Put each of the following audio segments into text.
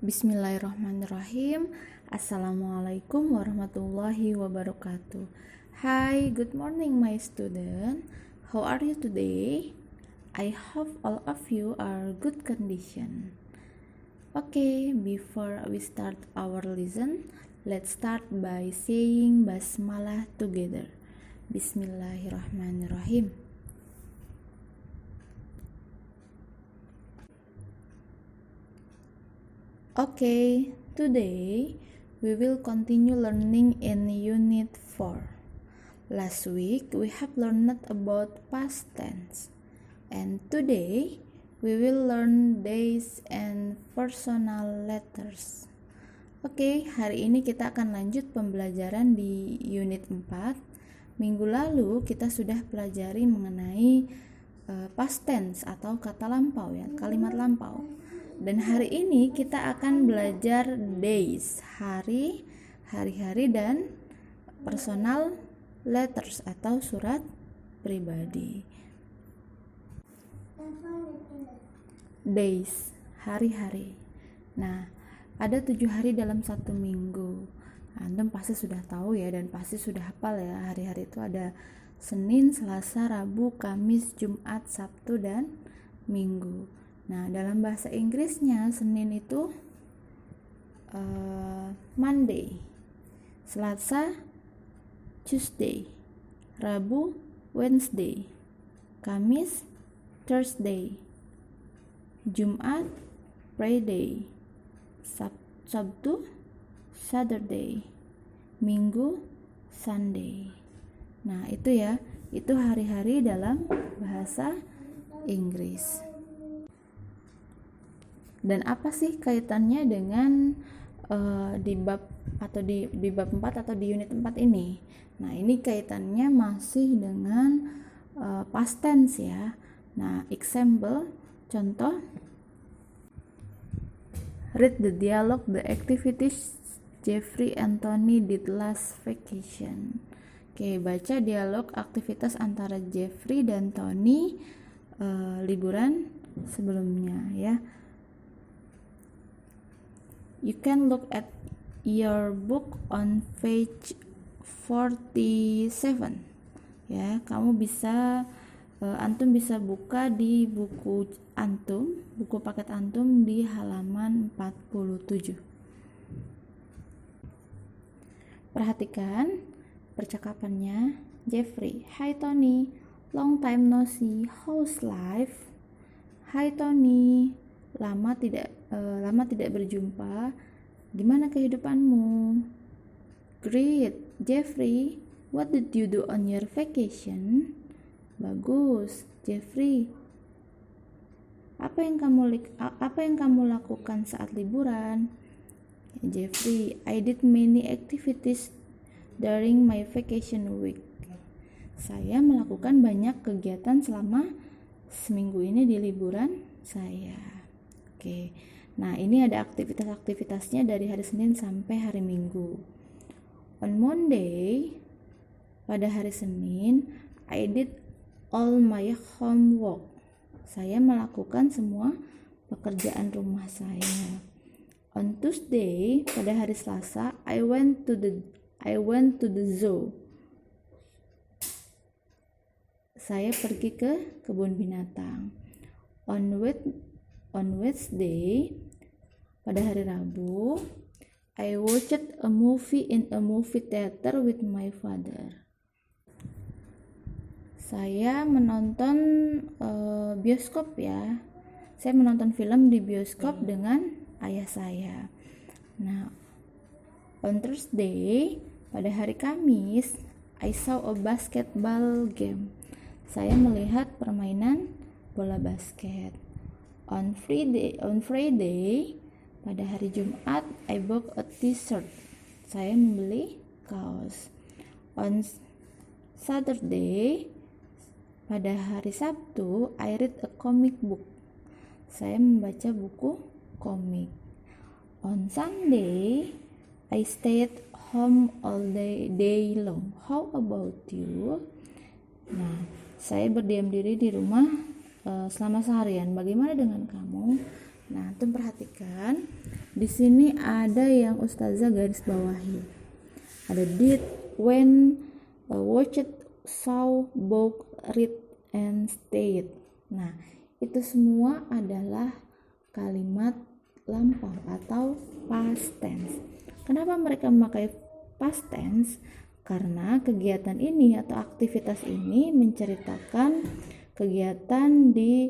Bismillahirrahmanirrahim. Assalamualaikum warahmatullahi wabarakatuh. Hi, good morning my student. How are you today? I hope all of you are good condition. Okay, before we start our lesson, let's start by saying basmalah together. Bismillahirrahmanirrahim. Okay, today we will continue learning in Unit 4. Last week we have learned about past tense, and today we will learn days and personal letters. Oke, hari ini kita akan lanjut pembelajaran di Unit 4. Minggu lalu kita sudah pelajari mengenai past tense atau kata lampau ya, kalimat lampau. Dan hari ini kita akan belajar days, hari-hari dan personal letters atau surat pribadi. Days, hari-hari. Nah, ada 7 hari dalam satu minggu. Antum pasti sudah tahu ya dan pasti sudah hafal ya. Hari-hari itu ada Senin, Selasa, Rabu, Kamis, Jumat, Sabtu, dan Minggu. Nah, dalam bahasa Inggrisnya Senin itu Monday, Selasa Tuesday, Rabu Wednesday, Kamis Thursday, Jumat Friday, Sabtu Saturday, Minggu Sunday. Nah, itu ya, itu hari-hari dalam bahasa Inggris. Dan apa sih kaitannya dengan di bab 4 atau di unit 4 ini? Nah, ini kaitannya masih dengan past tense ya. Nah, example, contoh, read the dialogue, the activities Jeffrey and Tony did last vacation. Oke, baca dialog aktivitas antara Jeffrey dan Tony liburan sebelumnya ya. You can look at your book on page 47. Ya, kamu bisa antum bisa buka di buku antum, buku paket antum di halaman 47. Perhatikan percakapannya. Jeffrey, "Hi Tony, long time no see. How's life?" "Hi Tony, lama tidak berjumpa. Gimana kehidupanmu?" "Great. Jeffrey, what did you do on your vacation?" "Bagus. Jeffrey, apa yang kamu lakukan saat liburan?" "Jeffrey, I did many activities during my vacation week." Saya melakukan banyak kegiatan selama seminggu ini di liburan saya. Oke, nah ini ada aktivitas-aktivitasnya dari hari Senin sampai hari Minggu. On Monday, pada hari Senin, I did all my homework. Saya melakukan semua pekerjaan rumah saya. On Tuesday, pada hari Selasa, I went to the zoo. Saya pergi ke kebun binatang. On Wednesday, pada hari Rabu, I watched a movie in a movie theater with my father. Saya menonton bioskop ya. Saya menonton film di bioskop dengan ayah saya. Nah, on Thursday, pada hari Kamis, I saw a basketball game. Saya melihat permainan bola basket. On Friday, pada hari Jumat, I bought a t-shirt. Saya membeli kaos. On Saturday, pada hari Sabtu, I read a comic book. Saya membaca buku komik. On Sunday, I stayed home all day long. How about you? Nah, saya berdiam diri di rumah selama seharian. Bagaimana dengan kamu? Nah, antum perhatikan di sini ada yang Ustazah garis bawahi. Ada did, when, watched, saw, book, read, and stayed. Nah, itu semua adalah kalimat lampau atau past tense. Kenapa mereka memakai past tense? Karena kegiatan ini atau aktivitas ini menceritakan kegiatan di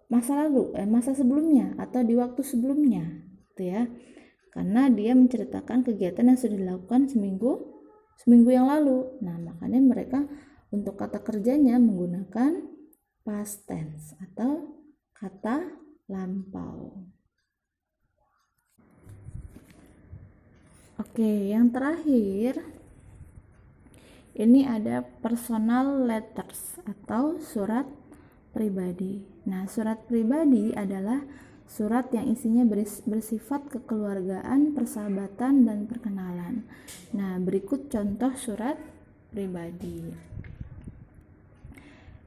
masa lalu, masa sebelumnya atau di waktu sebelumnya, gitu ya. Karena dia menceritakan kegiatan yang sudah dilakukan seminggu yang lalu. Nah, makanya mereka untuk kata kerjanya menggunakan past tense atau kata lampau. Oke, yang terakhir ini ada personal letters atau surat pribadi. Nah, surat pribadi adalah surat yang isinya bersifat kekeluargaan, persahabatan, dan perkenalan. Nah, berikut contoh surat pribadi.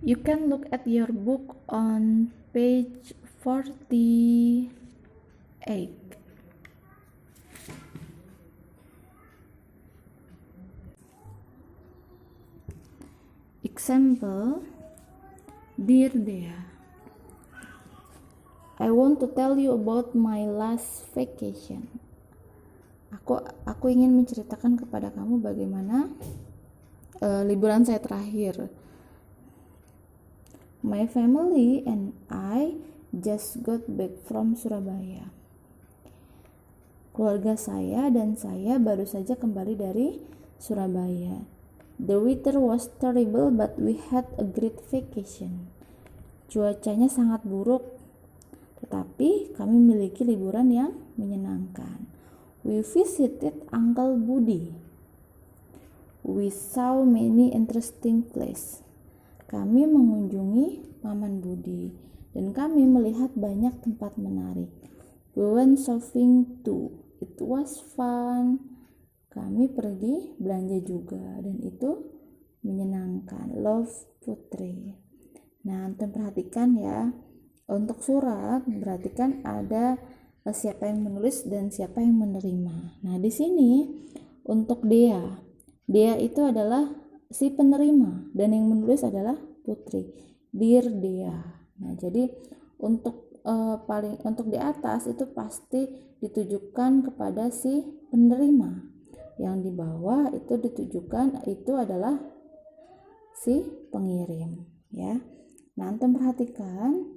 You can look at your book on page 48. Example, Dear Dea, I want to tell you about my last vacation. Aku ingin menceritakan kepada kamu bagaimana liburan saya terakhir. My family and I just got back from Surabaya. Keluarga saya dan saya baru saja kembali dari Surabaya. The weather was terrible but we had a great vacation. Cuacanya sangat buruk, tetapi kami memiliki liburan yang menyenangkan. We visited Uncle Budi. We saw many interesting places. Kami mengunjungi Paman Budi dan kami melihat banyak tempat menarik. We went shopping too. It was fun. Kami pergi belanja juga dan itu menyenangkan. Love, Putri. Nah, antum perhatikan ya. Untuk surat berarti kan ada siapa yang menulis dan siapa yang menerima. Nah, di sini untuk Dea itu adalah si penerima dan yang menulis adalah Putri. Dear Dea. Nah, jadi untuk untuk di atas itu pasti ditujukan kepada si penerima. Yang di bawah itu ditujukan itu adalah si pengirim, ya. Nah, antum perhatikan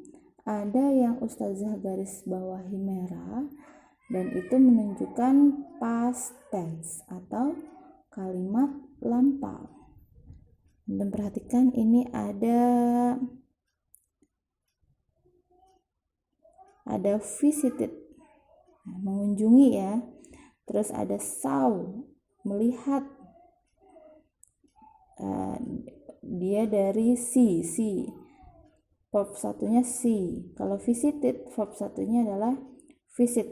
ada yang Ustazah garis bawahi merah dan itu menunjukkan past tense atau kalimat lampau. Antum perhatikan ini ada visited, mengunjungi ya. Terus ada saw, melihat, dia dari see, verb satunya see. Kalau visited, verb satunya adalah visit.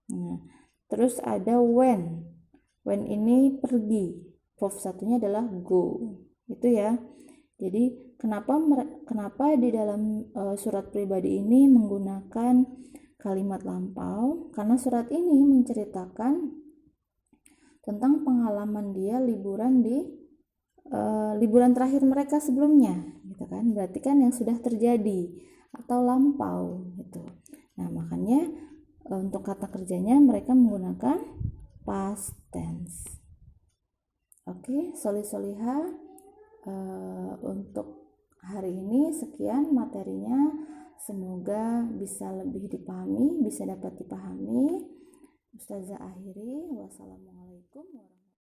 Nah, terus ada when ini pergi, verb satunya adalah go. Itu ya. Jadi kenapa di dalam surat pribadi ini menggunakan kalimat lampau? Karena surat ini menceritakan tentang pengalaman dia liburan di liburan terakhir mereka sebelumnya, gitu kan? Berarti kan yang sudah terjadi atau lampau, gitu. Nah, makanya untuk kata kerjanya mereka menggunakan past tense. Oke, solihah. Untuk hari ini sekian materinya. Semoga bisa lebih dipahami, bisa dapat dipahami. Ustazah akhiri. Wassalamualaikum warahmatullahi wabarakatuh.